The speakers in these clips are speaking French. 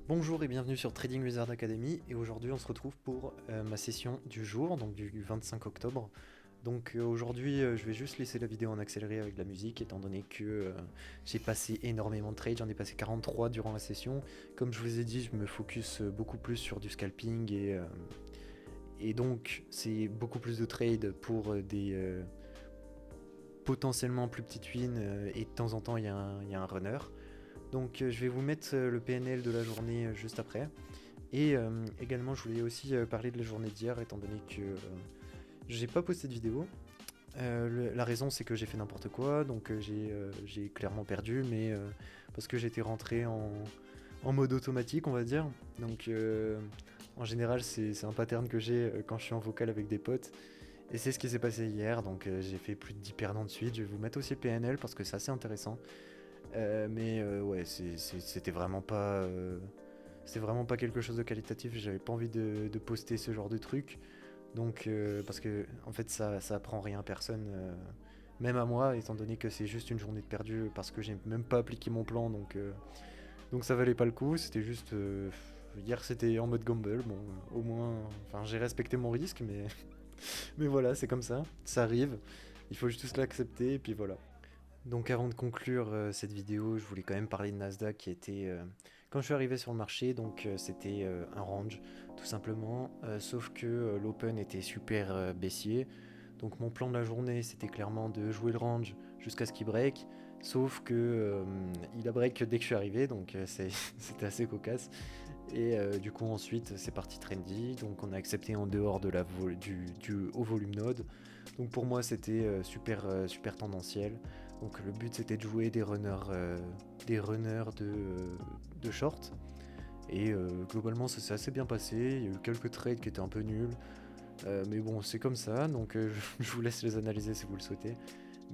Bonjour et bienvenue sur Trading Wizard Academy, et aujourd'hui on se retrouve pour ma session du jour, donc du 25 octobre. Donc aujourd'hui je vais juste laisser la vidéo en accéléré avec la musique étant donné que j'ai passé énormément de trades, j'en ai passé 43 durant la session. Comme je vous ai dit, je me focus beaucoup plus sur du scalping et donc c'est beaucoup plus de trades pour des potentiellement plus petites wins et de temps en temps il y a un runner. Donc je vais vous mettre le PNL de la journée juste après. Et également je voulais aussi parler de la journée d'hier étant donné que j'ai pas posté de vidéo. La raison c'est que j'ai fait n'importe quoi, donc j'ai clairement perdu, mais parce que j'étais rentré en mode automatique on va dire. Donc en général c'est un pattern que j'ai quand je suis en vocal avec des potes. Et c'est ce qui s'est passé hier, donc j'ai fait plus de 10 perdants de suite. Je vais vous mettre aussi le PNL parce que c'est assez intéressant. Mais ouais, c'était vraiment pas... c'était vraiment pas quelque chose de qualitatif, j'avais pas envie de poster ce genre de truc. Donc, parce que en fait, ça apprend rien à personne, même à moi, étant donné que c'est juste une journée de perdu parce que j'ai même pas appliqué mon plan, donc ça valait pas le coup. C'était juste. Hier, c'était en mode gamble, bon, au moins. Enfin, j'ai respecté mon risque, mais. Mais voilà, c'est comme ça arrive, il faut juste l'accepter, et puis voilà. Donc avant de conclure cette vidéo, je voulais quand même parler de Nasdaq qui était, quand je suis arrivé sur le marché, donc c'était un range tout simplement, sauf que l'open était super baissier. Donc mon plan de la journée c'était clairement de jouer le range jusqu'à ce qu'il break, sauf que il a break dès que je suis arrivé, donc c'était assez cocasse. Et du coup ensuite c'est parti trendy, donc on a accepté en dehors de du haut volume node. Donc pour moi c'était super tendanciel. Donc le but c'était de jouer des runners de short. Et globalement ça s'est assez bien passé, il y a eu quelques trades qui étaient un peu nuls. Mais bon c'est comme ça, donc je vous laisse les analyser si vous le souhaitez.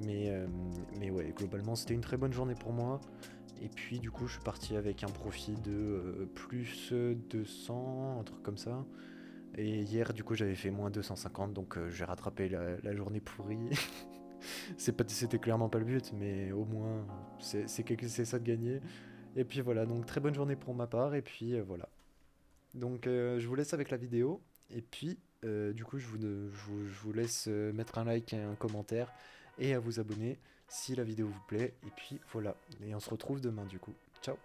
Mais ouais, globalement c'était une très bonne journée pour moi. Et puis du coup je suis parti avec un profit de plus 200, un truc comme ça. Et hier du coup j'avais fait moins 250, donc j'ai rattrapé la journée pourrie. C'était clairement pas le but, mais au moins c'est ça de gagner. Et puis voilà, donc très bonne journée pour ma part, et puis voilà. Donc je vous laisse avec la vidéo, et puis du coup je vous laisse mettre un like et un commentaire, et à vous abonner si la vidéo vous plaît, et puis voilà. Et on se retrouve demain du coup. Ciao.